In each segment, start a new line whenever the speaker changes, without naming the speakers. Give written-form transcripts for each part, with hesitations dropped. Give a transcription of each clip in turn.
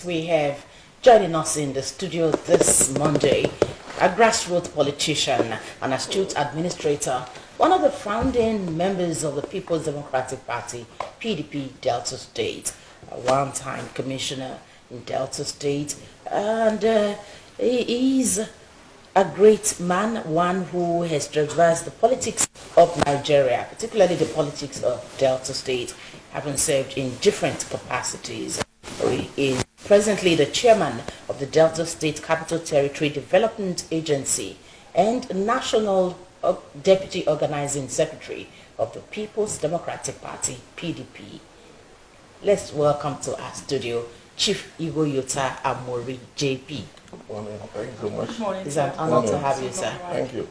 We have joining us in the studio this Monday a grassroots politician, an astute administrator, one of the founding members of the People's Democratic Party, PDP, Delta State, a one-time commissioner in Delta State, and he is a great man, one who has traversed the politics of Nigeria, particularly the politics of Delta State, having served in different capacities. He is presently the chairman of the Delta State Capital Territory Development Agency and National Deputy Organizing Secretary of the People's Democratic Party, PDP. Let's welcome to our studio Chief Ighoyota Amori, JP.
Good morning. Thank you so much.
Good morning. It's an honor to have you, sir.
Thank you.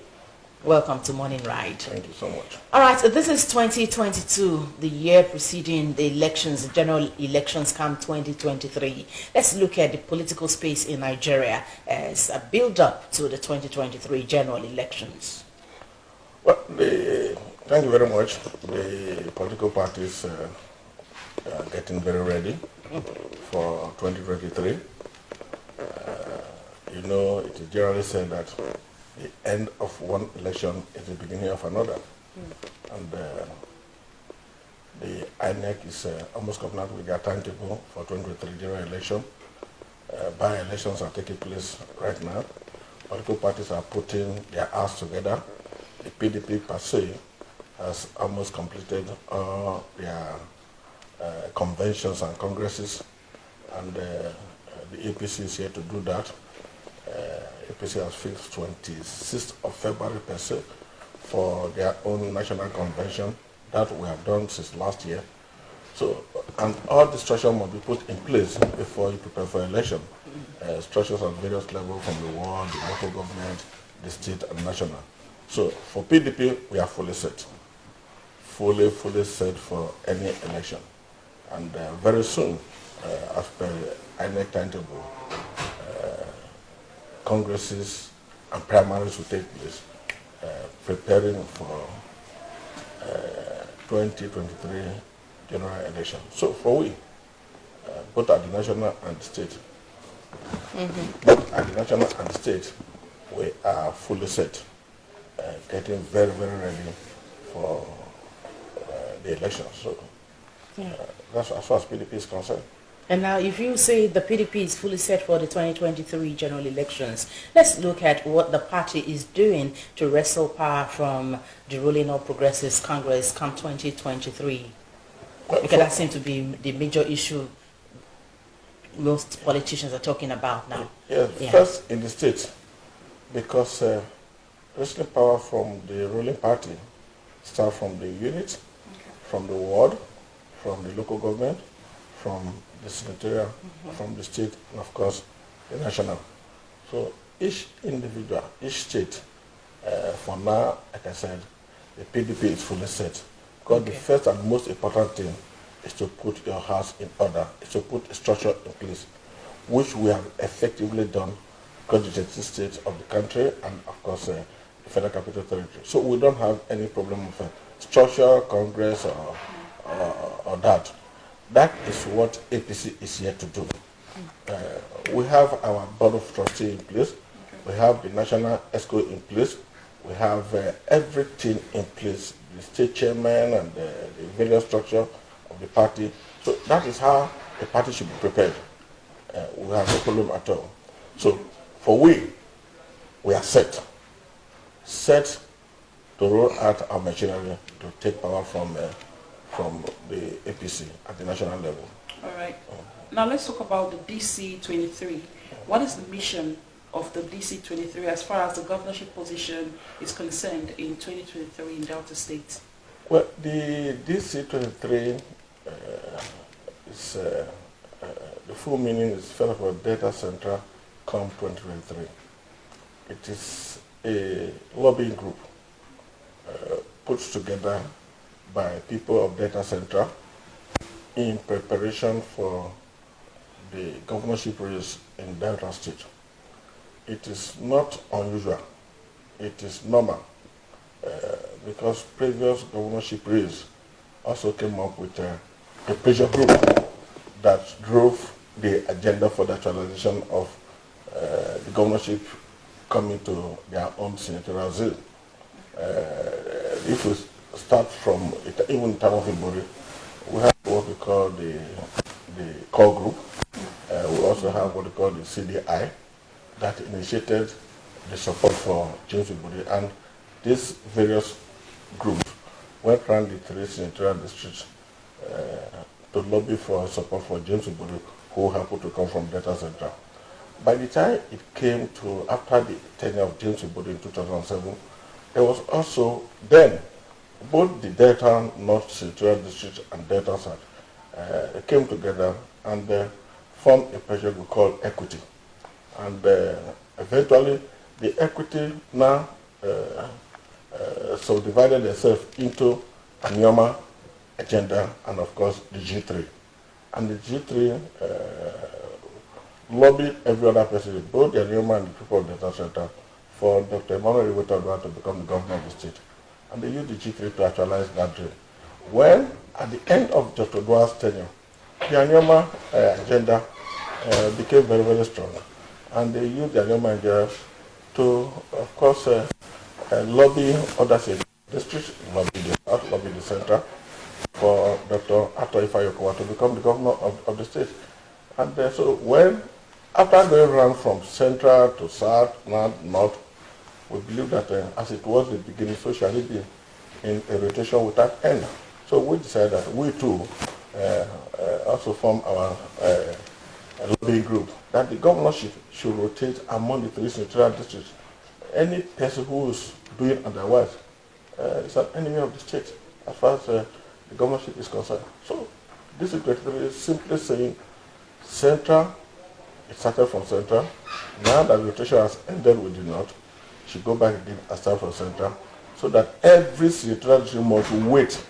Welcome to Morning Ride.
Thank you so much.
All right, so this is 2022, the year preceding the elections, the general elections come 2023. Let's look at the political space in Nigeria as a build-up to the 2023 general elections.
Well, thank you very much. The political parties are getting very ready for 2023. You know, it is generally said that the end of one election is the beginning of another. And the INEC is almost covenant with their timetable for 2023 general election. By-elections are taking place right now. Political parties are putting their acts together. The PDP per se has almost completed all their conventions and congresses, and the APC is here to do that. APC has fixed 26th of February per se for their own national convention. That we have done since last year. So, and all the structure must be put in place before you prepare for election. Structures at various levels from the ward, the local government, the state and national. So for PDP, we are fully set. Fully set for any election. And very soon, as per INEC timetable, congresses and primaries will take place, preparing for 2023 general election. So for we, both at the national and the state, both at the national and the state, we are fully set, getting very ready for the election. So that's as far as PDP is concerned.
And now, if you say the PDP is fully set for the 2023 general elections, let's look at what the party is doing to wrestle power from the ruling All Progressives Congress come 2023. Because that seems to be the major issue most politicians are talking about now.
Yeah. First in the state, because wrestling power from the ruling party start from the unit, from the ward, from the local government, from the senatorial, from the state, and of course the national. So each individual, each state, for now, like I said, the PDP is fully set. Because the first and most important thing is to put your house in order, is to put a structure in place, which we have effectively done because the 20 states of the country and of course the Federal Capital Territory. So we don't have any problem with structure, Congress, or that. That is what APC is here to do. We have our board of trustees in place. We have the national ESCO in place. We have everything in place, the state chairman and the various structure of the party. So that is how the party should be prepared. We have no problem at all. So for we are set to roll out our machinery to take power from the APC at the national level.
All right. Now let's talk about the DC-23. What is the mission of the DC-23 as far as the governorship position is concerned in 2023 in Delta State?
Well, the DC-23 is the full meaning is first of all Delta Central come 2023. It is a lobbying group put together by people of Delta Central in preparation for the governorship race in Delta State. It is not unusual, it is normal, because previous governorship race also came up with a pressure group that drove the agenda for the actualization of the governorship coming to their own senatorial zeal. If we start from, even in time of Amori, we have what we call the core group. We also have what we call the CDI that initiated the support for James Ibori, and these various groups went around the 3 senatorial districts to lobby for support for James Ibori, who happened to come from Delta Central. By the time it came to after the tenure of James Ibori in 2007, there was also then both the Delta North Senatorial District and Delta South came together and formed a project we call Equity. And eventually the Equity now subdivided itself into Anioma agenda and of course the G3. And the G3 lobbied every other person, both the Anioma and the people of Delta Center, for Dr. Amori to become the governor of the state. And they used the G3 to actualize that dream. When, at the end of Dr. Dua's tenure, the Anioma agenda became very, very strong. And they used the Anioma agenda to, of course, lobby other districts, lobby the South, lobby the center, for Dr. Ifeanyi to become the governor of the state. And so when, after going around from central to south, north, we believe that as it was the beginning, so shall it be in a rotation without end. So we decided that we too also form our lobbying group, that the governorship should rotate among the 3 senatorial districts. Any person who is doing otherwise is an enemy of the state as far as the governorship is concerned. So this is simply saying central, it started from central. Now that rotation has ended with the north, should go back again and start from central, so that every senatorial district must wait,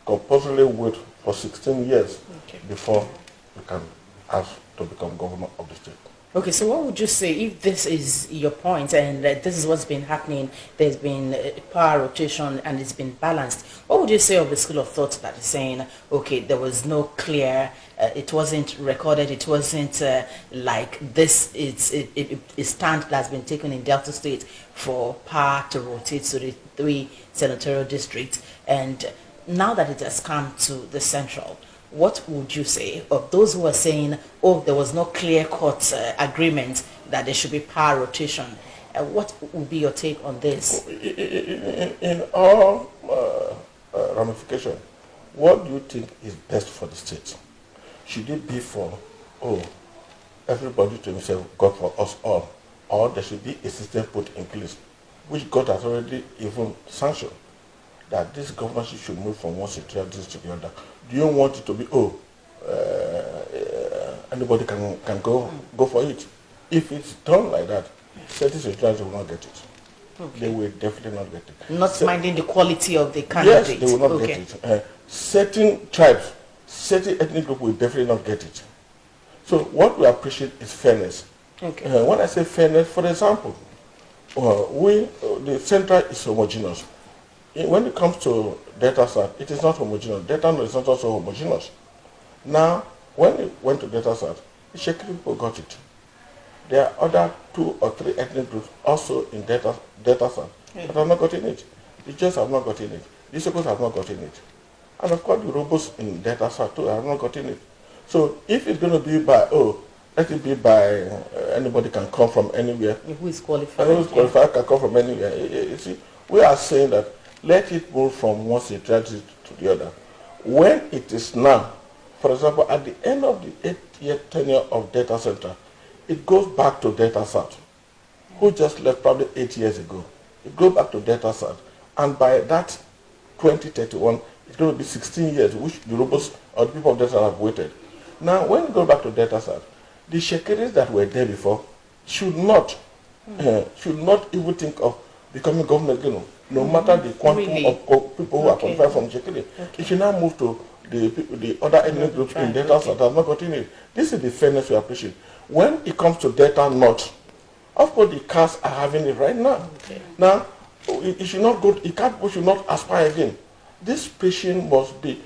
compulsorily wait for 16 years before we can ask to become governor of the state.
Okay, so what would you say if this is your point and this is what's been happening, there's been power rotation and it's been balanced, what would you say of the school of thought that is saying, okay, there was no clear, it wasn't recorded, it wasn't like this, it's a stand that's been taken in Delta State for power to rotate to the 3 senatorial districts, and now that it has come to the central, what would you say of those who are saying, oh, there was no clear-cut agreement that there should be power rotation? What would be your take on this?
In all ramifications, what do you think is best for the state? Should it be for, everybody to himself, God for us all, or there should be a system put in place, which God has already even sanctioned, that this governorship should move from one senatorial district to the other? Do you want it to be, anybody can go for it? If it's done like that, certain senatorials will not get it. Okay. They will definitely not get it.
Not minding the quality of the candidate.
Yes, they will not get it. Certain tribes, certain ethnic groups will definitely not get it. So what we appreciate is fairness.
Okay.
When I say fairness, for example, the center is homogeneous. When it comes to Delta South, it is not homogeneous. Delta North is not also homogeneous. Now, when it went to Delta South, the Shekiri people got it. There are other 2 or 3 ethnic groups also in Delta South that have not gotten it. The Jews have not gotten it. The Isokos have not gotten it. And of course, the Robos in Delta South too have not gotten it. So if it's going to be by, let it be by anybody can come from anywhere.
Who is qualified?
Who is qualified can come from anywhere. You see, we are saying that let it move from one senatorial to the other. When it is now, for example, at the end of the 8-year tenure of Delta Center, it goes back to Delta South, who just left probably 8 years ago. It goes back to Delta South, and by that 2031, it's going to be 16 years, which the Robos or the people of Delta have waited. Now, when you go back to Delta South, the Shekiris that were there before should not even think of becoming governor again. No matter the quantum of people who are qualified from Shekiri. It should now move to the other ethnic groups in Delta South that have not gotten it. This is the fairness we appreciate. When it comes to Delta North, of course the castes are having it right now. Now, it should not go, we should not aspire again. This patient must be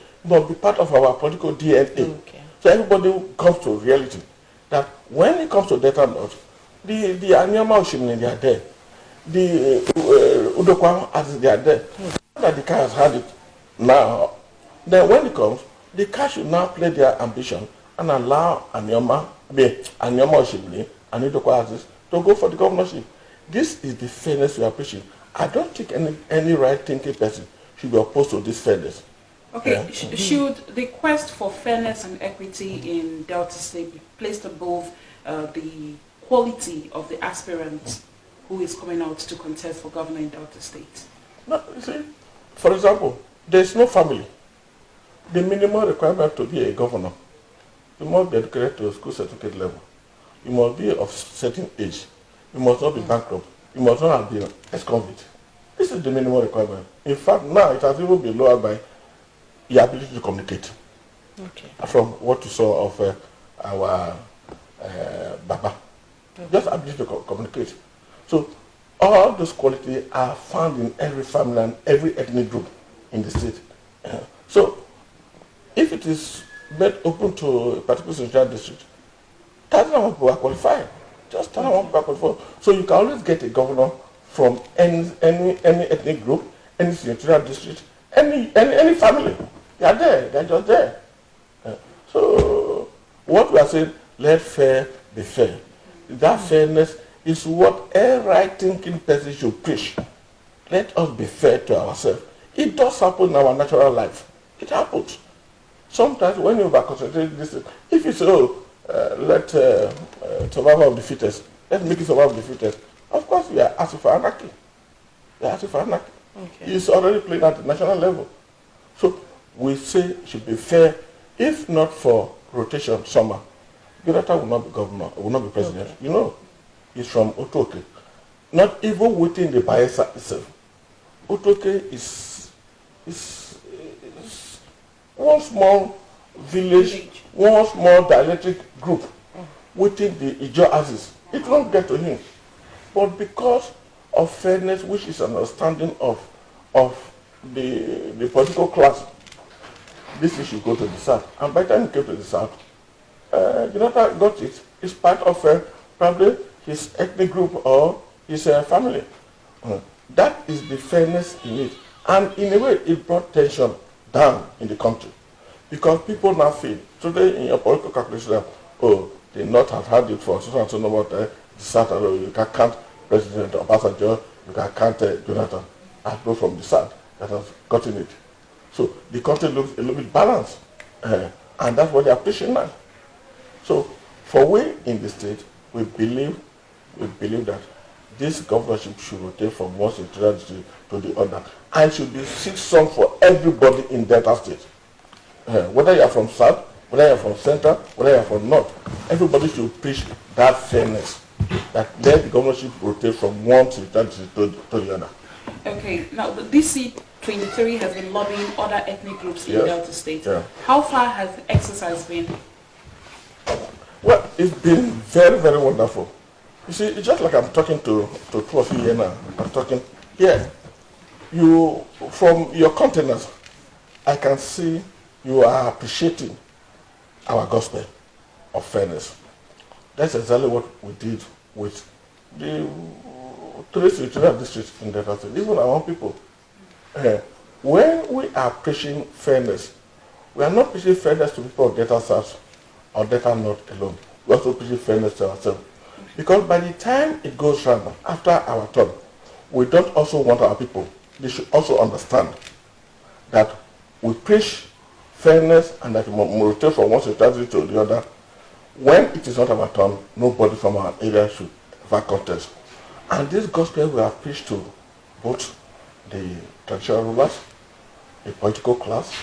part of our political DNA. So everybody comes to reality that when it comes to Delta North, the Anyama Oshimini, they are there. The Udokwa, as they are there. That the car has had it now. Then when it comes, the car should now play their ambition and allow Anyama Oshimini and Udokwa Aziz to go for the governorship. This is the fairness we are preaching. I don't think any right-thinking person should be opposed to this fairness.
Okay,
Yeah.
Should the quest for fairness and equity in Delta State be placed above the quality of the aspirant who is coming out to contest for governor in Delta State?
No, you see, for example, there is no family. The minimum requirement to be a governor, you must be educated to a school certificate level. You must be of certain age. You must not be bankrupt. You must not have been ex-convict. This is the minimum requirement. In fact, now it has even been lowered by the ability to communicate.
Okay.
From what you saw of our Baba.
Okay.
Just ability to communicate. So all those qualities are found in every family and every ethnic group in the state. So if it is made open to a particular senatorial district, 1,000 people are qualified. Just 1,000 people are qualified. So you can always get a governor from any ethnic group, any senatorial district, any family. They are there. They are just there. So what we are saying, let fair be fair. That fairness is what a right-thinking person should preach. Let us be fair to ourselves. It does happen in our natural life. It happens. Sometimes when you are concentrating this, if you say, let survival of the fittest, let's make it survival of the fittest, of course we are asking for anarchy. We are asking for anarchy.
Okay.
It's already playing at the national level. So we say it should be fair. If not for rotation summer, Ighoyota will not be governor, will not be president. Okay. You know, he's from Otoke. Not even within the Bayelsa itself. Otoke is one small village, one small dialectic group within the Ijo axis. It won't get to him. But because of fairness, which is an understanding of the political class, this issue go to the south. And by the time it came to the south, Ighoyota got it. It's part of probably his ethnic group or his family. That is the fairness in it. And in a way, it brought tension down in the country. Because people now feel, today in your political calculation, the North have had it for so and so about the South, you can count President Obasanjo, you can count Jonathan, and those from the South that has gotten it. So the country looks a little bit balanced. And that's what they are pushing now. So for we in the state, we believe that this governorship should rotate from one senatorial district to the other, and should be system for everybody in Delta State. Whether you are from South, whether you are from Central, whether you are from North, everybody should preach that fairness, that let the governorship rotate from one senatorial district to the other.
Okay, now the DC-23 has been lobbying other ethnic groups in
Yes.
Delta State.
Yeah.
How far has the exercise been?
Well, it's been very, very wonderful. You see, it's just like I'm talking to two of you here now. I'm talking here. You, from your countenance, I can see you are appreciating our gospel of fairness. That's exactly what we did with the 3 senatorial districts in Delta State, even our own people. When we are preaching fairness, we are not preaching fairness to people of Delta South or Delta North alone. We also preach fairness to ourselves. Because by the time it goes round, after our turn, we don't also want our people, they should also understand that we preach fairness and that we rotate from one society to the other. When it is not our turn, nobody from our area should ever contest. And this gospel we have preached to both the traditional rulers, the political class,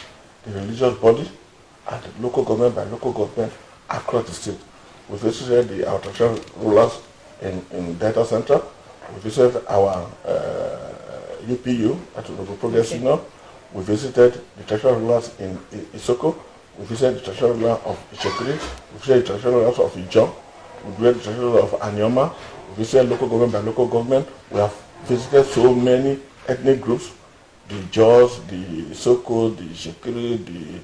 the religious body, and the local government by local government across the state. We visited our traditional rulers in Delta Central. We visited our UPU at the Progress Union. We visited the traditional rulers in Isoko. We visited the traditional ruler of Ichekiri. We visited the traditional rulers of Ijon. We visited the traditional ruler of Anyoma. We visited local government by local government. We have visited so many ethnic groups, the Jaws, the Isoko, the Ichekiri,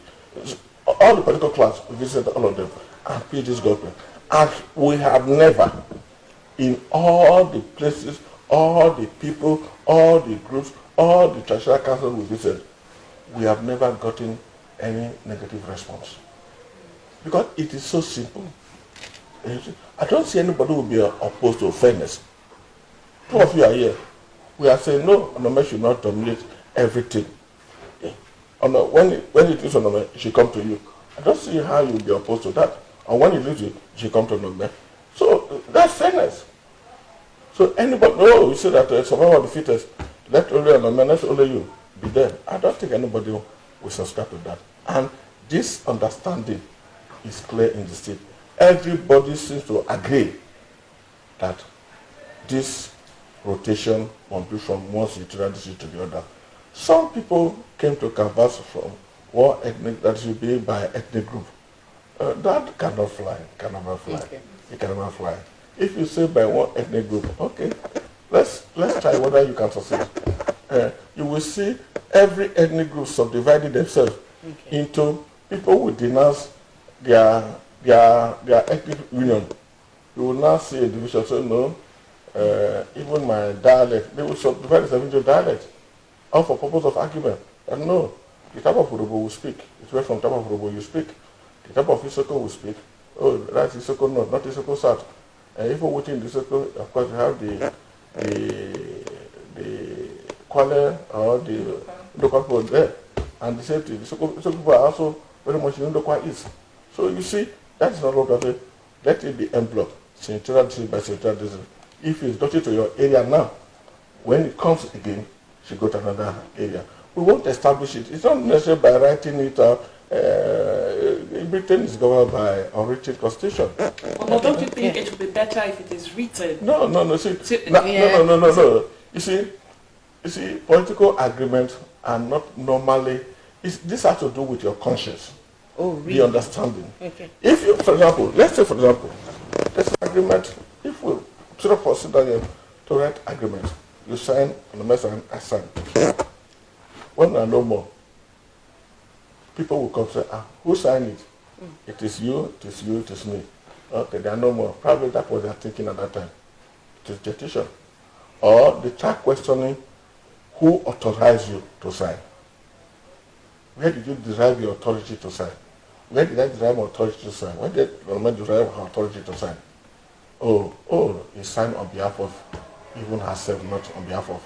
all the political class, we visited all of them and paid this government. And we have never, in all the places, all the people, all the groups, all the traditional councils we visited, we have never gotten any negative response. Because it is so simple. I don't see anybody who will be opposed to fairness. Two of you are here. We are saying, no, Onome should not dominate everything. When it is Onome, it should come to you. I don't see how you will be opposed to that. And when it is you, it should come to Onome. So that's fairness. So anybody, no, you say that survival of the fittest, let only Onome, let only you be there. I don't think anybody will subscribe to that. And this understanding is clear in the state. Everybody seems to agree that this rotation must be from one senatorial district to the other. Some people came to canvass from one ethnic, that should be by ethnic group. That cannot fly, can never fly. Okay. It can never fly. If you say by one ethnic group, okay, let's try whether you can succeed. You will see every ethnic group subdividing themselves into people who denounce their ethnic union. You will now see a division. So no, even my dialect, they will subdivide themselves into dialect, all for purpose of argument. And no, the type of Urobo will speak. It's where from type of Urobo you speak. The type of Isoko will speak. Oh, that's Isoko North, not Isoko South. And if we're within the Isoko, of course, you have the Kwale or the local people there. And the same thing, the Isoko people are also very much in Ndokwa East. So you see, that is not what I say. Let it be enveloped, senatorial district by senatorial district. If it's got to your area now, when it comes again, it should go to another area. We won't establish it. It's not necessarily by writing it out. Britain is governed by a written constitution.
Well, don't you think it would be better if it is written?
No. No. You see, political agreements are not normally. This has to do with your conscience.
Oh, really?
The understanding.
Okay.
If you, for example, let's say, for example, there's an agreement. If we sort of consider to write agreement, you sign on the mess and I sign. When there are no more, people will come and say, who signed it? It is you, it is you, it is me. Okay, there are no more. Probably that was their thinking at that time. It is petition. Or they start questioning who authorized you to sign. Where did you derive your authority to sign? Where did I derive my authority to sign? When did the government derive her authority to sign? Oh, he signed on behalf of even herself, not on behalf of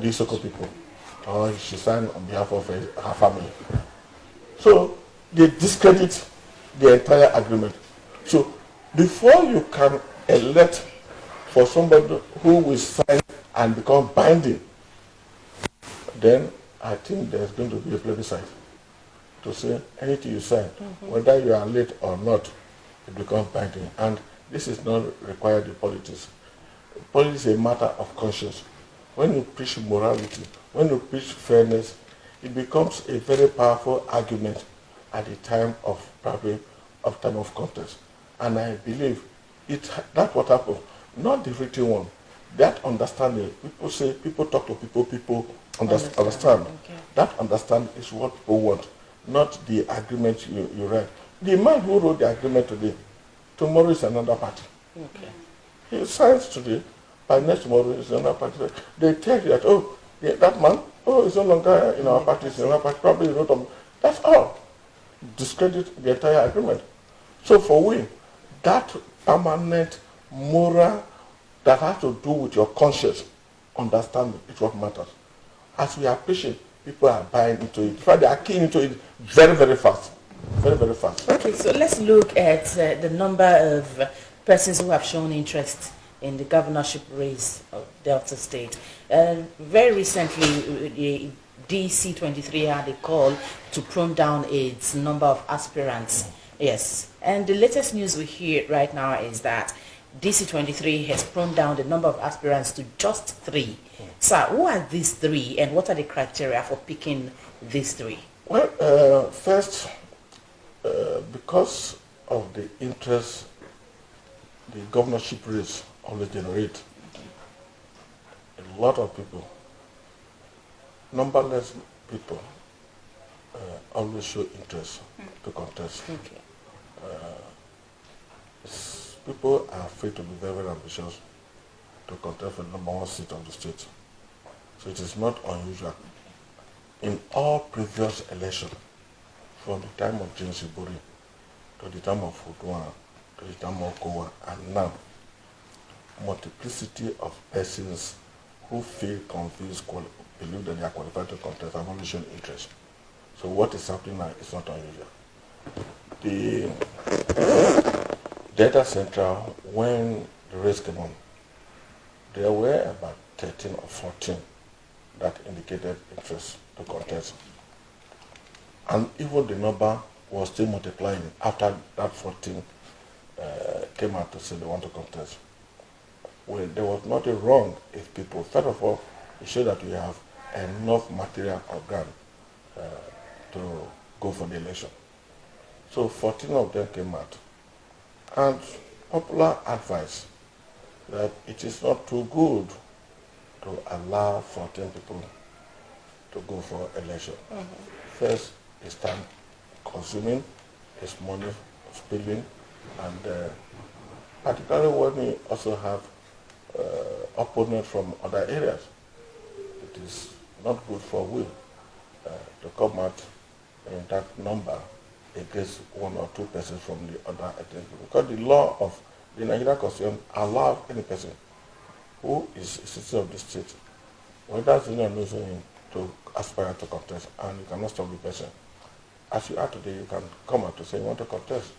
the Isoko people. Or she signed on behalf of her family. So they discredit the entire agreement. So before you can elect for somebody who will sign and become binding, then I think there's going to be a plebiscite to say anything you sign, whether you are late or not, it becomes binding. And this is not required in politics. Politics is a matter of conscience. When you preach morality, when you preach fairness, it becomes a very powerful argument at the time of contest. And I believe that's what happened. Not the written one. That understanding, people talk to people understand. Okay. That understanding is what people want, not the agreement you read. The man who wrote the agreement today, tomorrow is another party. Okay. He signs today, by next tomorrow is another party. They tell you that, that man, he's no longer in our party, he's in another party, probably he wrote them. That's all. Discredit the entire agreement. So for we, that permanent moral that has to do with your conscience understanding is what matters. As we are preaching, people are buying into it. In fact, they are keying into it very, very fast. Very, very fast.
Okay, so let's look at the number of persons who have shown interest in the governorship race of Delta State. Very recently, the DC23 had a call to prune down its number of aspirants. Yes, and the latest news we hear right now is that DC23 has pruned down the number of aspirants to just 3. So who are these 3 and what are the criteria for picking these 3?
Well, first, because of the interest the governorship race always generate, a lot of people, numberless people, always show interest to contest.
Okay.
People are free to be very, very ambitious to contest for the number one seat of the state. So it is not unusual. In all previous elections, from the time of James Ibori to the time of Udua, to the time of Kowa, and now, multiplicity of persons who feel convinced, believe that they are qualified to contest have only shown interest. So what is happening now is not unusual. The Delta Central, when the race came on, there were about 13 or 14 that indicated interest to contest. And even the number was still multiplying after that 14 came out to say they want to contest. Well, there was nothing wrong if people, first of all, it showed that we have enough material or ground to go for the election. So 14 of them came out. And popular advice that it is not too good to allow 14 people to go for election. First, it's time consuming, it's money spilling, and particularly when you also have opponents from other areas. It is not good for we to come out in that number against one or two persons from the other ethnic group. Because the law of the Nigerian Constitution allows any person who is a citizen of the state, whether it's or not to aspire to contest, and you cannot stop the person. As you are today, you can come out to say you want to contest,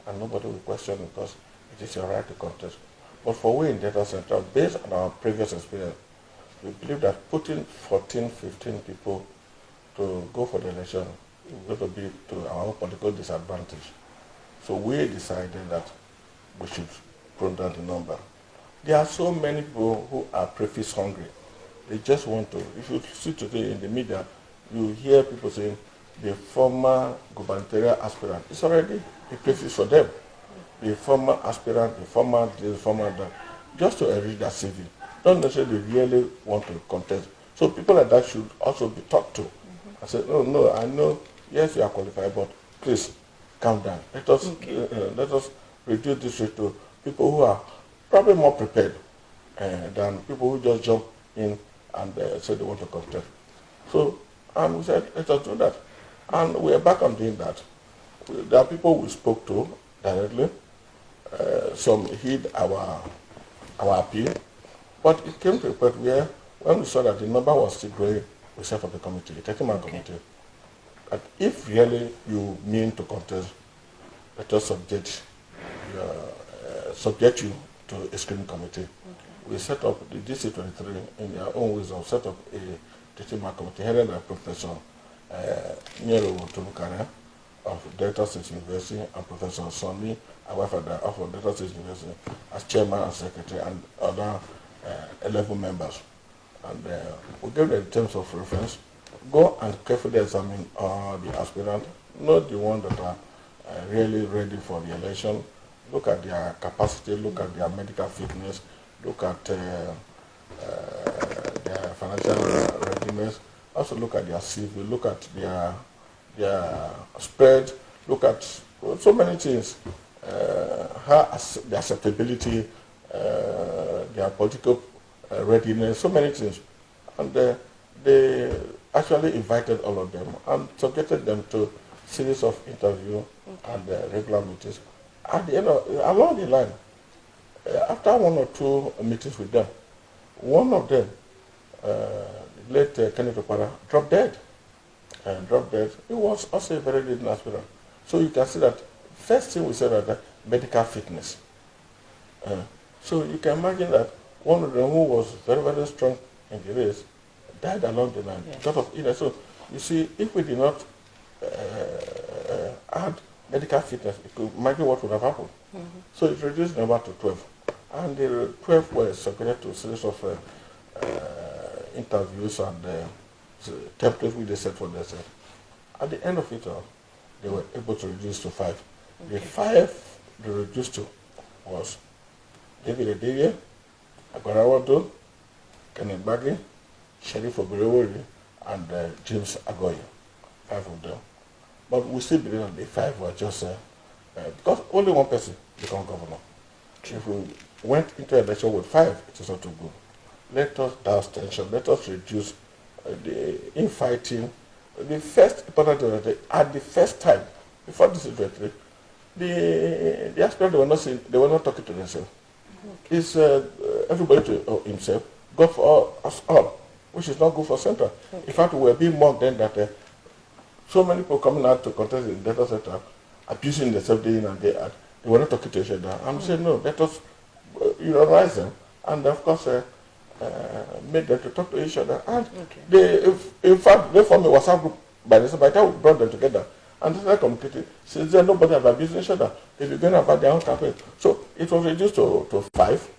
and nobody will question it because it is your right to contest. But for we in Delta Central, based on our previous experience, we believe that putting 14, 15 people to go for the election is going to be to our own political disadvantage. So we decided that we should bring down the number. There are so many people who are preface hungry. They just want to. If you see today in the media, you hear people saying the former gubernatorial aspirant. It's already a preface for them. The former aspirant, the former this, the former that, just to enrich their CV. Don't necessarily really want to contest. So people like that should also be talked to. I said, no, I know, yes, you are qualified, but please calm down. Let us reduce this rate to people who are probably more prepared than people who just jump in and say they want to contest. So, and we said, let us do that. And we are back on doing that. There are people we spoke to directly. Some heed our appeal. But it came to a point where, when we saw that the number was still growing, we set up a committee, a 30-man committee. That if really you mean to contest, let us subject you to a screening committee. We set up the DC23 in their own wisdom, set up a 30-man committee headed by Professor Nyero Tolukare of Delta State University and Professor Sonny Awafada of Delta State University as chairman and secretary, and other 11 members. And we gave them terms of reference. Go and carefully examine all the aspirants, not the ones that are really ready for the election. Look at their capacity, look at their medical fitness, look at their financial readiness, also look at their CV, look at their spread, look at so many things, their acceptability, their political readiness, so many things. And they actually invited all of them and subjected them to series of interviews and regular meetings. At the end of, along the line, after one or two meetings with them, one of them, late Kenneth Opara, dropped dead. He was also a very leading aspirant. So you can see that first thing we said that medical fitness. So you can imagine that one of them who was very, very strong in the race died along the line because of illness. So you see, if we did not add medical fitness, you could imagine what would have happened. So it reduced the number to 12. And the 12 were subjected to a series of interviews and templates which they set for themselves. At the end of it all, they were able to reduce to 5. The 5 they reduced to was David Edeye, Agbarawado, Kenneth Baggy, Sheriff Oberewori, and James Agoye. 5 of them. But we still believe that the 5 were just, because only one person become governor. If we went into election with 5, it is not too good. Let us douse tension, let us reduce the infighting. The first important thing, at the first time, before this is victory, the aspirant, they were not talking to themselves. Okay. It's everybody to himself, go for us all, which is not good for Central. Okay. In fact, we were being mocked then that so many people coming out to contest in Delta Central, abusing themselves day in and day out. They were not talking to each other. I'm saying, no, let us rise them. And of course, made them to talk to each other. And in fact, they formed a WhatsApp group by the time we brought them together. And they started communicating. Since then, nobody have abused each other. If you're going about their own campaign. So it was reduced to 5.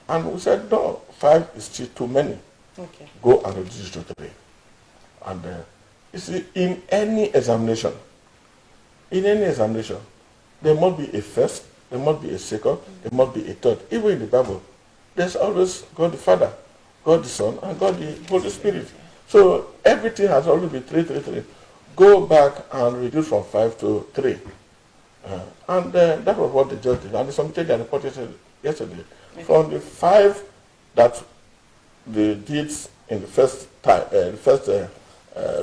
And we said, no, 5 is still too many. Okay. Go and reduce it to 3. And you see, in any examination, there must be a first, there must be a second, there must be a third. Even in the Bible, there's always God the Father, God the Son, and God the Holy Spirit. So everything has always been 3, 3, 3. Go back and reduce from 5 to 3. And that was what the judge did. And something they reported yesterday. Okay. From the 5 that they did in the first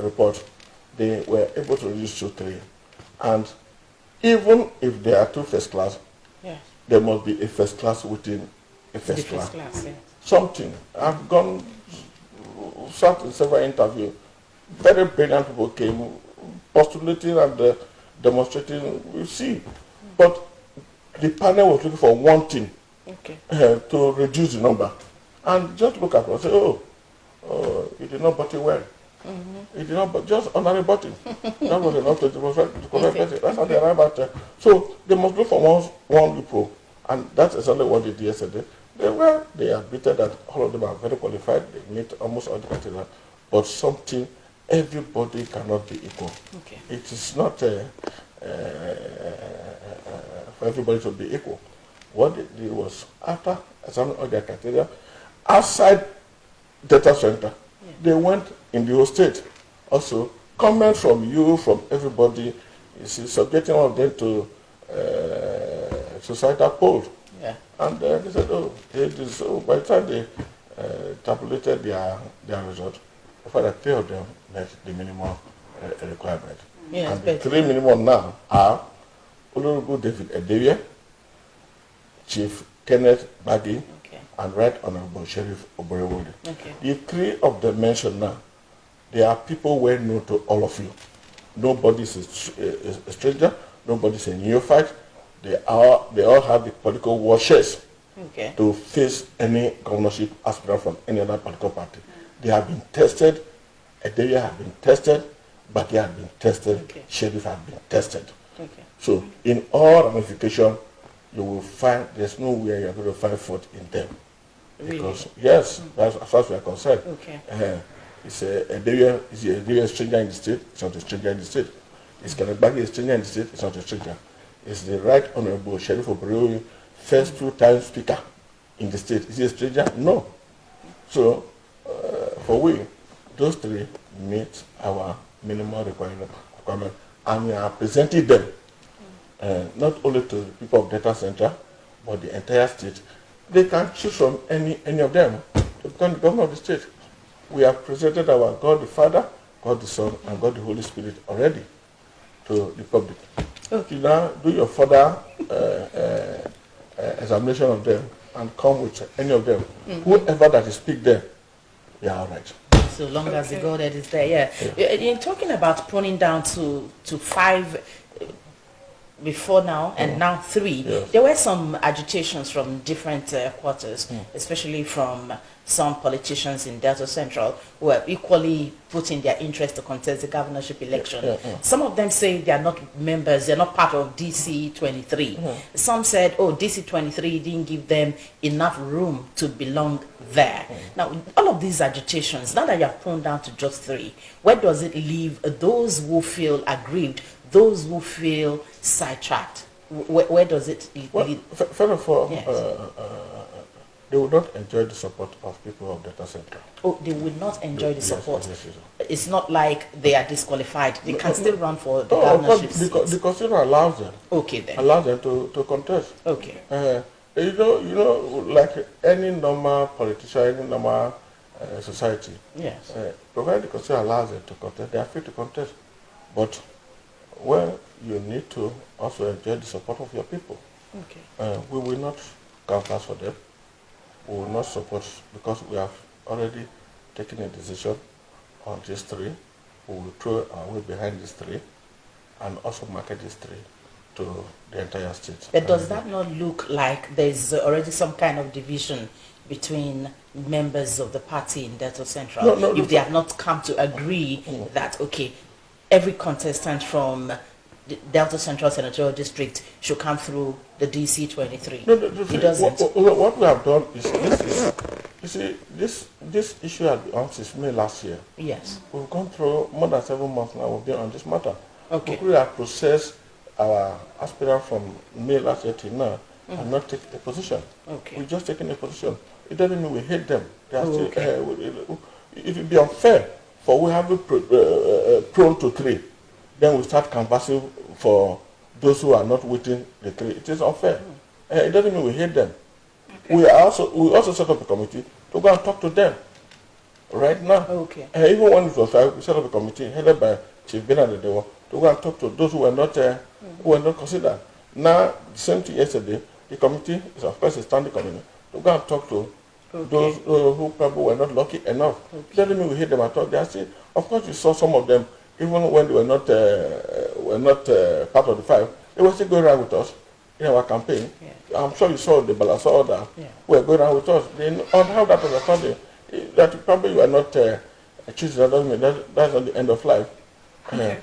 report, they were able to reduce to 3. And even if there are 2 first class, yes, there must be a first class within a first class. Yes. Something. I've sat in several interviews. Very brilliant people came postulating and demonstrating, we see. But the panel was looking for one thing, okay, to reduce the number. And just look at it and say, oh, you did not button well. Mm-hmm. It did not, but just honorary button. That was enough to correct it. That's how they arrived at. So they must look for one loophole. And that's exactly what they did yesterday. They admitted that all of them are very qualified. They meet almost all the criteria. But something, everybody cannot be equal. Okay. It is not for everybody to be equal. What they did was, after examining all their criteria, outside data center, yeah, they went in the whole state. Also, comment from you, from everybody, you see, subjecting all of them to societal poll. Yeah. And they said, by the time they tabulated their result, the fact that 3 of them met the minimum requirement. Yeah, and the 3 minimum now are Honorable David Edewia, Chief Kenneth Baggy, okay, and Right Honorable Sheriff Oborewode. Okay. The 3 of them mentioned now, they are people well known to all of you. Nobody is a stranger, nobody is a neophyte. They all have the political war chest, okay, to face any governorship aspirant from any other political party. They have been tested, Edewia have been tested, Baggy have been tested, okay, Sheriff have been tested. Okay. So in all ramifications, you will find there's nowhere you're going to find fault in them. Really? Because yes, that's as far as we are concerned. Okay. It's a stranger in the state, it's not a stranger in the state. It's Kenneth Baggy, a stranger in the state, it's not a stranger. It's the Right Honorable Sheriff Oborewode, first 2-time speaker in the state. Is he a stranger? No. So for we, those 3 meet our minimum requirement, and we are presenting them not only to the people of Delta Central, but the entire state. They can choose from any of them to become the governor of the state. We have presented our God the Father, God the Son, and God the Holy Spirit already to the public. Okay. You now do your further examination of them and come with any of them. Mm-hmm. Whoever that is speak there, they are all right.
So long as the God that is there, yeah. In talking about pruning down to 5 before now and now 3, yes, there were some agitations from different quarters, especially from some politicians in Delta Central who are equally putting their interest to contest the governorship election. Some of them say they are not members, they are not part of DC 23. Some said, oh, DC 23 didn't give them enough room to belong there. Now, all of these agitations, now that you have pruned down to just 3, where does it leave those who feel aggrieved, those who feel sidetracked? Where does it lead?
Well, first of all, yes, they will not enjoy the support of people of Delta Central.
Oh, they will not enjoy the support.
Yes.
It's not like they are disqualified. They can still run for the
Of
governorship
course,
seats.
the constitution allows them.
Okay then.
Allows them to contest.
Okay.
Like any normal politician, any normal society.
Yes.
Provided the constitution allows them to contest, they are free to contest. But well, you need to also enjoy the support of your people.
Okay.
We will not canvass for them. We will not support, because we have already taken a decision on these three. We will throw our weight behind these three and also market these three to the entire state.
But does that not look like there's already some kind of division between members of the party in Delta Central?
No,
if they have not come to agree that, okay, every contestant from the Delta Central Senatorial District should come through the DC 23. It doesn't.
What we have done is, this issue had been on since May last year.
Yes.
We've gone through more than 7 months now. We've been on this matter.
Okay.
We have processed our aspirant from May last year till now and not take a position.
Okay.
We're just taking a position. It doesn't mean we hate them. They are still, it would be unfair for we have prone to three. Then we start canvassing for those who are not within the three. It is unfair. It doesn't mean we hate them. Okay. We also set up a committee to go and talk to them right now.
Okay.
Even when it was five, we set up a committee headed by Chief Bernard to go and talk to those who were not considered. Now, the same thing yesterday, the committee is of course a standing committee to go and talk to those who probably were not lucky enough. It doesn't mean we hate them at all. They are still, of course, we saw some of them. Even when they were not part of the five, they were still going around with us in our campaign. Yeah. I'm sure you saw the balance order. Yeah. Who were going around with us. They have that understanding that probably you are not choosing. That doesn't mean that's not the end of life.
Okay.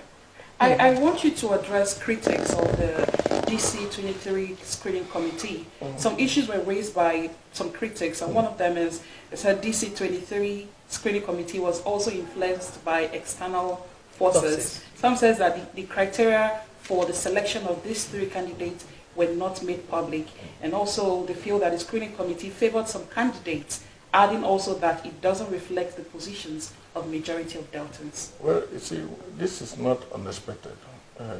I want you to address critics of the DC 23 screening committee. Some issues were raised by some critics, and one of them is that DC 23 screening committee was also influenced by external forces. Some says that the criteria for the selection of these three candidates were not made public, and also they feel that the screening committee favored some candidates, adding also that it doesn't reflect the positions of majority of Deltans.
Well, you see, this is not unexpected.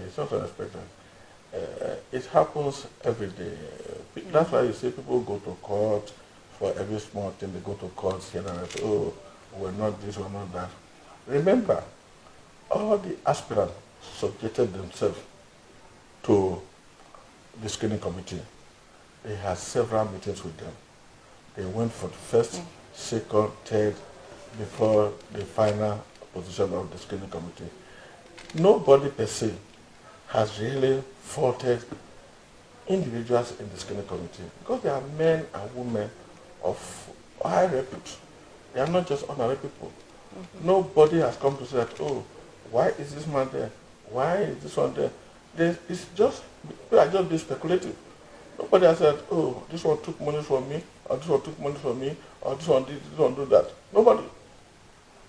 It's not unexpected. It happens every day. That's why you see people go to court for every small thing. They go to court here and say, oh, we're not this, we're not that. Remember, all the aspirants subjected themselves to the screening committee. They had several meetings with them. They went for the first, second, third, before the final position of the screening committee. Nobody per se has really faulted individuals in the screening committee because they are men and women of high repute. They are not just ordinary people. Nobody has come to say that, oh, why is this man there? Why is this one there? It's just, people are just being speculative. Nobody has said, oh, this one took money from me, or this one took money from me, or this one did, this one do that. Nobody.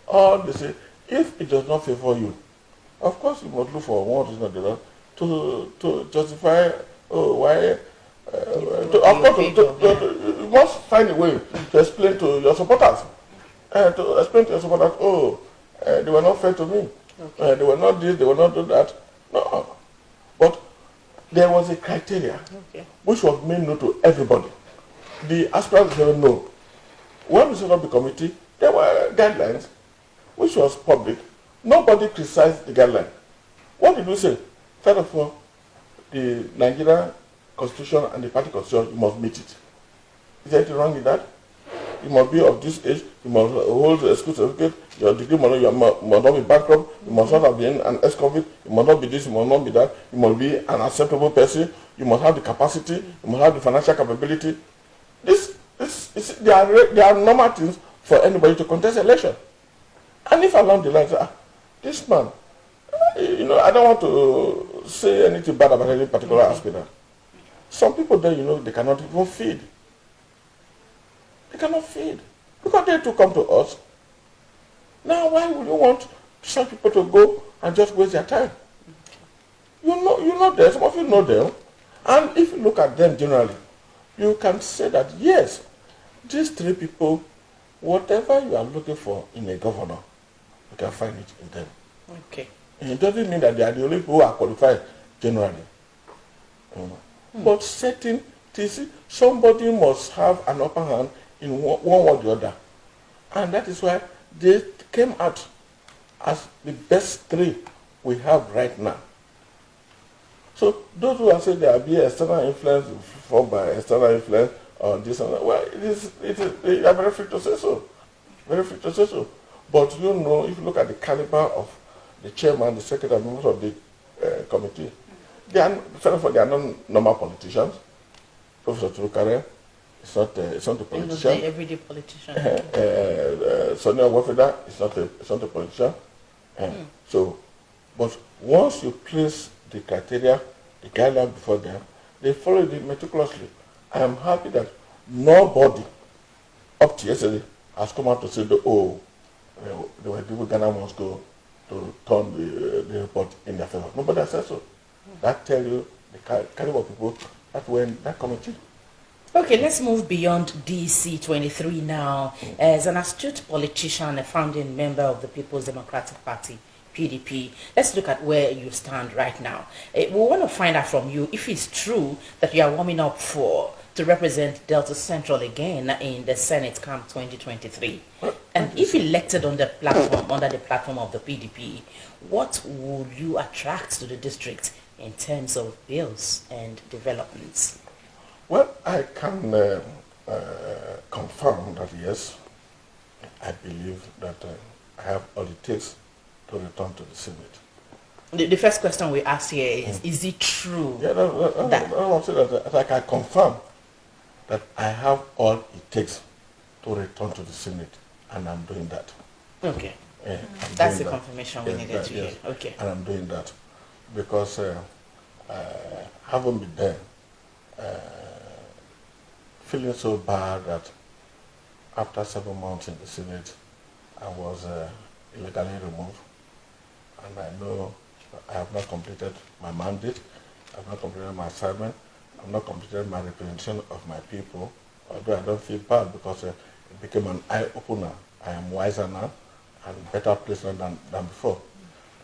All they say, if it does not favor you, of course you must look for one reason or the other to justify, oh, why. You must find a way to explain to your supporters. To explain to your supporters, oh, they were not fair to me. Okay. They were not this, they were not do that. No. But there was a criteria which was made known to everybody. The aspirants never know. When we set up the committee, there were guidelines which was public. Nobody criticized the guideline. What did we say? First of all, the Nigerian Constitution and the party constitution, you must meet it. Is there anything wrong with that? You must be of this age, you must hold a school certificate, your degree must not be bankrupt, you must not have been an ex-convict, you must not be this, you must not be that, you must be an acceptable person, you must have the capacity, you must have the financial capability. They are normal things for anybody to contest election. And if along the line, this man, I don't want to say anything bad about any particular aspirant. Some people there, they cannot even feed. They cannot feed. Because they too come to us. Now, why would you want some people to go and just waste their time? You know them, some of you know them. And if you look at them generally, you can say that, yes, these three people, whatever you are looking for in a governor, you can find it in them.
Okay.
And it doesn't mean that they are the only people who are qualified generally. But certain things, somebody must have an upper hand in one or the other. And that is why they came out as the best three we have right now. So those who are saying there will be external influence formed by external influence or this and that, well, they are very free to say so. Very free to say so. But you know, if you look at the caliber of the chairman, the secretary, and members of the committee, they are not normal politicians. Professor Turukare is not a politician.
The everyday politician.
Sonia Wafeda is not a politician. So, but once you place the criteria, the guidelines before them, they follow it meticulously. I am happy that nobody up to yesterday has come out to say, oh, there were people Ghana must go to turn the report in their favor. Nobody has said so. That tells you the caliber of people that were in that committee.
Okay, let's move beyond DC23 now. As an astute politician, a founding member of the People's Democratic Party, PDP, let's look at where you stand right now. We want to find out from you if it's true that you are warming up to represent Delta Central again in the Senate Camp 2023. And if elected on the platform, under the platform of the PDP, what would you attract to the district in terms of bills and developments?
Well, I can confirm that yes, I believe that I have all it takes to return to the Senate.
The first question we asked here is it true?
Yeah, I'm saying that I can confirm that I have all it takes to return to the Senate, and I'm doing that.
Okay.
Yeah,
that's the confirmation we needed to hear. Okay.
And I'm doing that because having been there, feeling so bad that after 7 months in the Senate, I was illegally removed. And I know I have not completed my mandate, I have not completed my assignment, I have not completed my representation of my people, although I don't feel bad because it became an eye-opener. I am wiser now and better placed than before.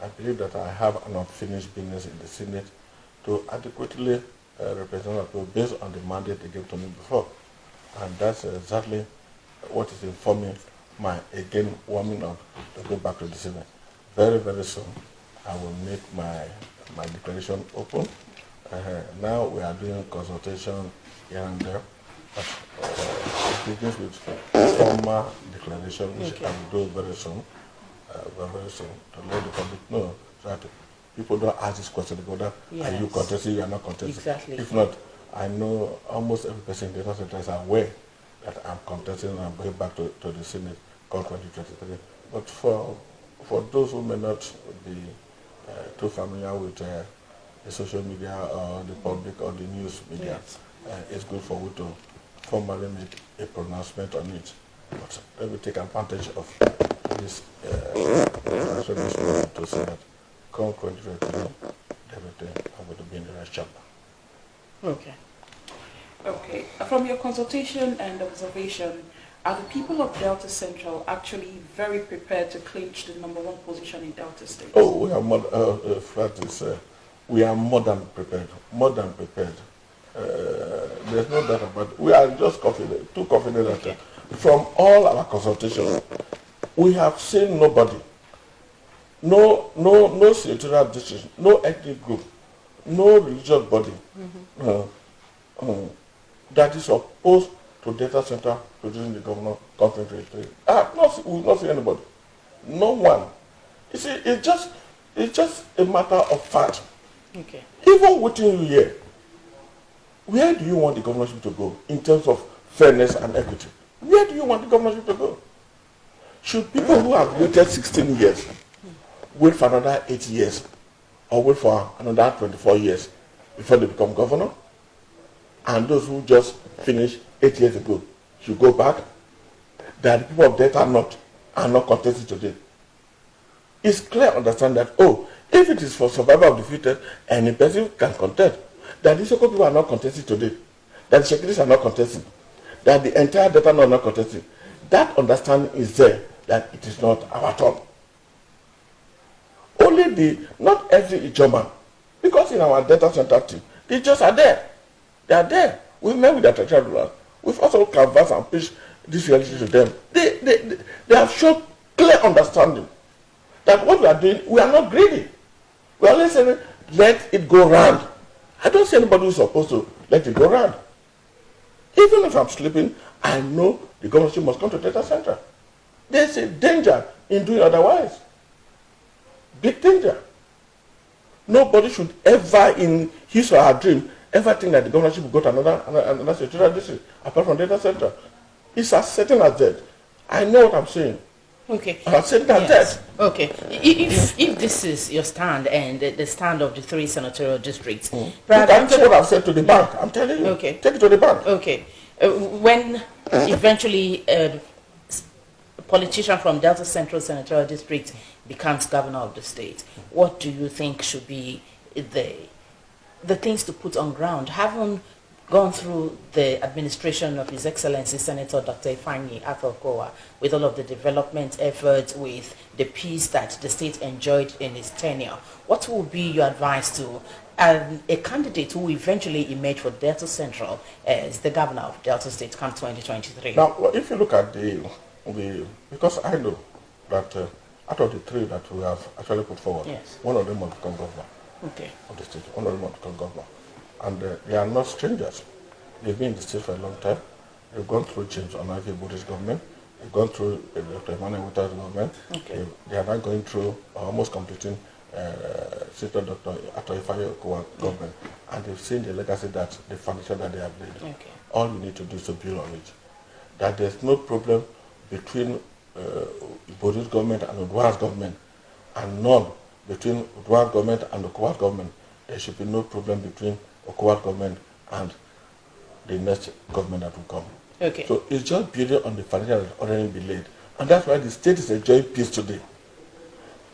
I believe that I have an unfinished business in the Senate to adequately represent my people based on the mandate they gave to me before. And that's exactly what is informing my, again, warming up to go back to the Senate. Very, very soon, I will make my declaration open. Now we are doing consultation here and there, but it begins with formal declaration, which I will do very soon, very soon, to let the public know so that people don't ask this question, they go down, are you contesting, you are not contesting.
Exactly.
If not, I know almost every person in the Delta Central is aware that I'm contesting and I'm going back to the Senate come 2023. But for those who may not be too familiar with the social media or the public or the news media, it's good for you to formally make a pronouncement on it. But let me take advantage of this to say that come 2023, everything I'm going to be in the right chamber.
Okay.
Okay. From your consultation and observation, are the people of Delta Central actually very prepared to clinch the #1 position in Delta State?
Oh, we are more than prepared. More than prepared. There's no doubt about it. We are just confident, too confident that from all our consultations, we have seen nobody, no senatorial district, no ethnic group, no religious body that is opposed to Delta Central producing the governor conference. We've not seen anybody. No one. You see, it's just a matter of fact.
Okay.
Even within you here, where do you want the governorship to go in terms of fairness and equity? Where do you want the governorship to go? Should people who have waited 16 years wait for another 8 years or wait for another 24 years before they become governor? And those who just finished 8 years ago should go back? That the people of Delta are not contesting today. It's clear to understand that, if it is for survival of the fittest, any person can contest. That the Soko people are not contesting today. That the Shekiris are not contesting. that the entire Delta North not contesting. That understanding is there that it is not our turn. Only not every German, because in our Delta Central team, they just are there. They are there. We met with the traditional rulers. We've also canvassed and pitched this reality to them. They have shown clear understanding that what we are doing, we are not greedy. We are only saying, let it go round. I don't see anybody who is supposed to let it go round. Even if I'm sleeping, I know the governorship must come to Delta Central. There's a danger in doing otherwise. Big danger. Nobody should ever, in his or her dream, ever think that the governorship will go to another senatorial district apart from Delta Central. It's as certain as that. I know what I'm saying.
Okay.
I'm certain as that.
Okay. If this is your stand and the stand of the 3 senatorial districts,
You can take what I've said to the bank. I'm telling you.
Okay.
Take it to the bank.
Okay. When eventually a politician from Delta Central Senatorial District becomes governor of the state, what do you think should be the things to put on ground? Having gone through the administration of His Excellency Senator Dr. Ifeanyi Athokowa, with all of the development efforts, with the peace that the state enjoyed in his tenure, what will be your advice to a candidate who will eventually emerge for Delta Central as the governor of Delta State come 2023?
Now, if you look at because I know that out of the 3 that we have actually put forward,
yes,
one of them will become governor of the state. One of them will become governor. And they are not strangers. They've been in the state for a long time. They've gone through James Buddhist government. They've gone through Dr. Ighoyota's government.
Okay.
They are now going through almost completing Senator Dr. Athokowa government. And they've seen the legacy that the foundation that they have laid.
Okay.
All you need to do is to build on it. That there's no problem between Buddhist government and Udwa's government, and none between Udwa's government and Okowa's government. There should be no problem between Okowa's government and the next government that will come.
Okay.
So it's just building on the foundation that has already been laid. And that's why the state is enjoying peace today.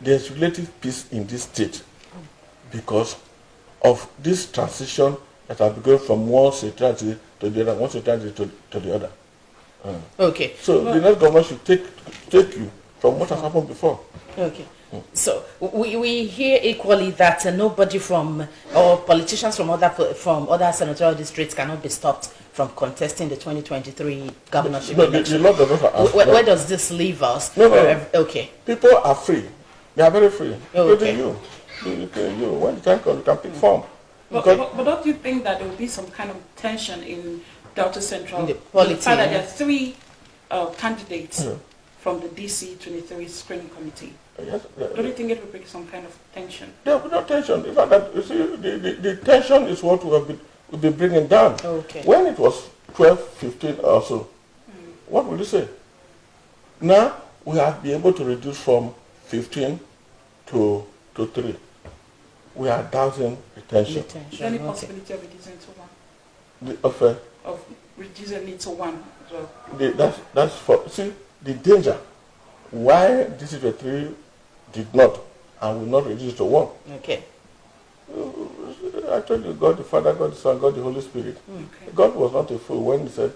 There's relative peace in this state because of this transition that has begun from one secretary to the other, one secretary to the other.
Okay.
So the next government should take you from what has happened before.
Okay. So we hear equally that nobody from or politicians from other senatorial districts cannot be stopped from contesting the 2023 governorship election.
The law does not ask.
Where does this leave us?
No.
Okay.
People are free. They are very free.
Okay.
Including you. When the time comes, you can pick form.
But don't you think that there will be some kind of tension in Delta Central?
In the
fact
polity,
that there are 3 candidates from the DC 23 screening committee.
Yes,
Don't you think it will bring some kind of tension?
there will be no tension. In fact, you see, the tension is what we'll be bringing down.
Okay.
When it was 12, 15 or so, what will you say? Now, we have been able to reduce from 15 to 3. We are doubting the tension.
Is there any possibility of reducing it to 1? Of reducing it to 1 as well?
That's for, see, the danger. Why this is a 3 did not and will not reduce to 1.
Okay.
I told you, God the Father, God the Son, God the Holy Spirit.
Okay.
God was not a fool when he said,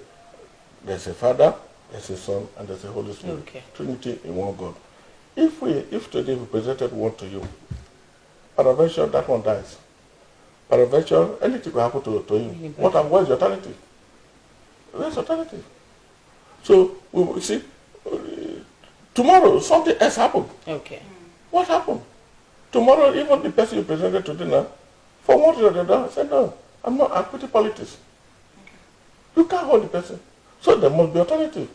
there's a Father, there's a Son, and there's a Holy Spirit.
Okay.
Trinity in one God. If today we presented one to you, peradventure that one dies. Peradventure, anything will happen to him. What is the alternative? Where's the alternative? So, we will see, tomorrow something else happened.
Okay.
What happened? Tomorrow, even the person you presented to dinner, for one reason or the other, said, no, I'm quitting politics. You can't hold the person. So there must be alternative.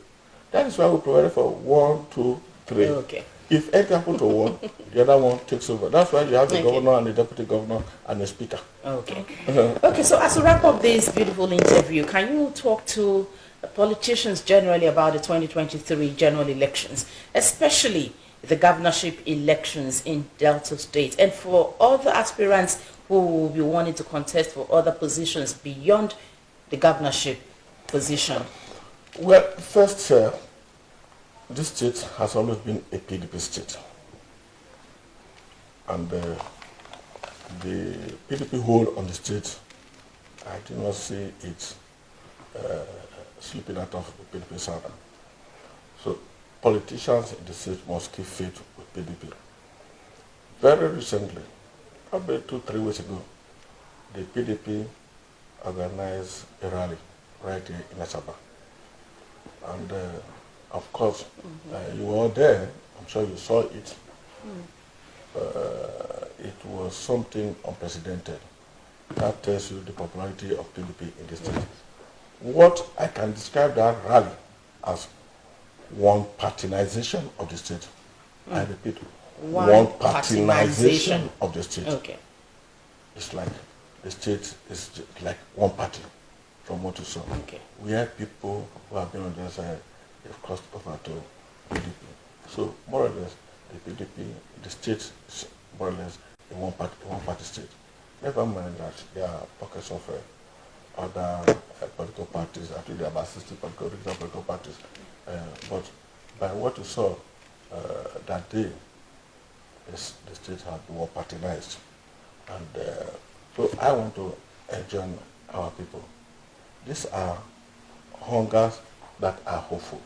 That is why we provided for 1, 2, 3.
Okay.
If anything happens to one, the other one takes over. That's why you have the governor and the deputy governor and the speaker.
Okay. Okay, so as we wrap up this beautiful interview, can you talk to politicians generally about the 2023 general elections, especially the governorship elections in Delta State, and for other aspirants who will be wanting to contest for other positions beyond the governorship position?
Well, first, this state has always been a PDP state. And the PDP hold on the state, I do not see it slipping out of the PDP saga. So politicians in the state must keep faith with PDP. Very recently, probably 2-3 weeks ago, the PDP organized a rally right here in Asaba. And of course, you were there, I'm sure you saw it. It was something unprecedented. That tells you the popularity of PDP in the state. What I can describe that rally as one partinization of the state. I repeat, one partinization of the state.
Okay.
It's like the state is like one party from what you saw.
Okay.
We have people who have been on the side, they've crossed over to PDP. So more or less, the PDP, the state is more or less a one-party state. Never mind that there are pockets of other political parties. I think there are about 60 political parties. But by what you saw that day, the state had been partinized. And so I want to enjoin our people. These are hungers that are hopeful.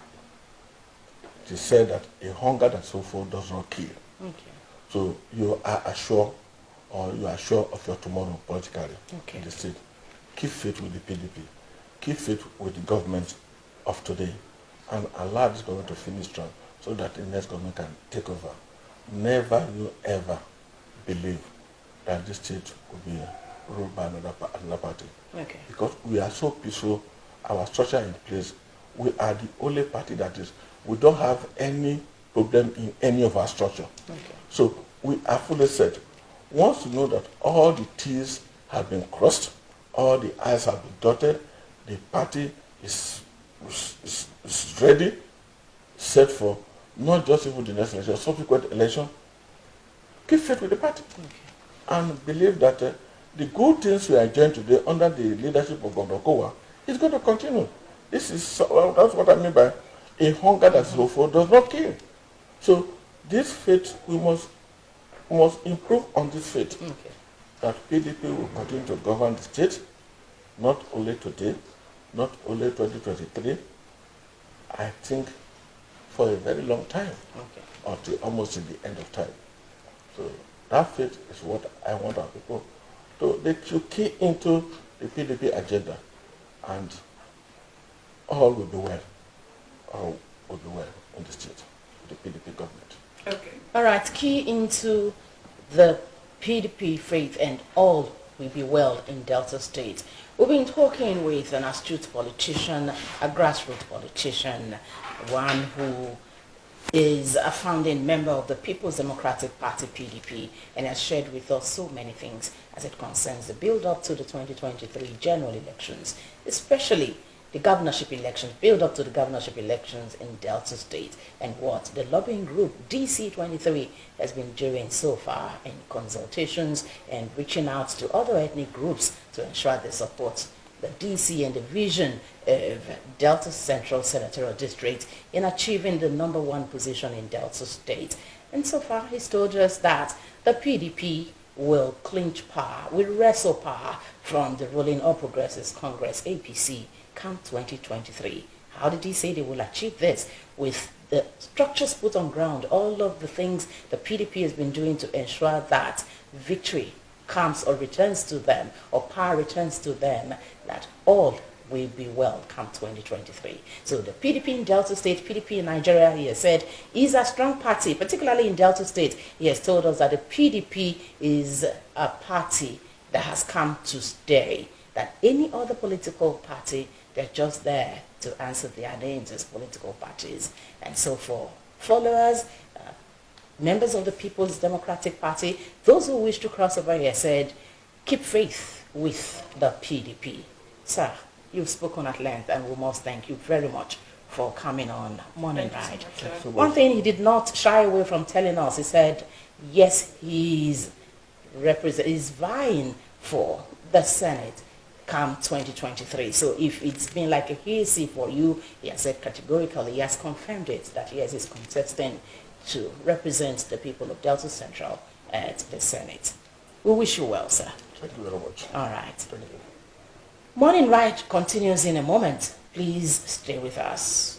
It is said that a hunger that's hopeful does not kill.
Okay.
So you are assured, or you are sure of your tomorrow politically in the state. Keep faith with the PDP. Keep faith with the government of today, and allow this government to finish strong so that the next government can take over. Never you ever believe that this state will be ruled by another party.
Okay.
Because we are so peaceful, our structure in place, we are the only party that is, we don't have any problem in any of our structure.
Okay.
So we are fully set. Once you know that all the T's have been crossed, all the I's have been dotted, the party is ready, set for not just even the next election, subsequent election. Keep faith with the party.
Okay.
And believe that the good things we are enjoying today under the leadership of Governor Kowa is going to continue. This is that's what I mean by a hunger that's hopeful does not kill. So this faith, we must improve on this faith.
Okay.
That PDP will continue to govern the state, not only today, not only 2023, I think for a very long time, until almost in the end of time. So that faith is what I want our people to key into the PDP agenda, and all will be well. All will be well in the state, the PDP government.
Okay.
All right, key into the PDP faith and all will be well in Delta State. We've been talking with an astute politician, a grassroots politician, one who is a founding member of the People's Democratic Party, PDP, and has shared with us so many things as it concerns the build-up to the 2023 general elections, especially the governorship elections, build-up to the governorship elections in Delta State, and what the lobbying group DC23 has been doing so far in consultations and reaching out to other ethnic groups to ensure they support the DC and the vision of Delta Central Senatorial District in achieving the #1 position in Delta State. And so far, he's told us that the PDP will clinch power, will wrestle power from the ruling All Progressives Congress, APC, come 2023. How did he say they will achieve this? With the structures put on ground, all of the things the PDP has been doing to ensure that victory comes or returns to them, or power returns to them, that all will be well come 2023. So the PDP in Delta State, PDP in Nigeria, he has said, is a strong party, particularly in Delta State. He has told us that the PDP is a party that has come to stay, that any other political party, they're just there to answer their names as political parties. And so for followers, members of the People's Democratic Party, those who wish to cross over here said, keep faith with the PDP. Sir, you've spoken at length, and we must thank you very much for coming on Morning Ride. One thing he did not shy away from telling us, he said, yes, he's vying for the Senate come 2023. So if it's been like a heresy for you, he has said categorically, he has confirmed it, that yes, he's contesting to represent the people of Delta Central at the Senate. We wish you well, sir.
Thank you very much.
All right.
Thank you.
Morning Ride continues in a moment. Please stay with us.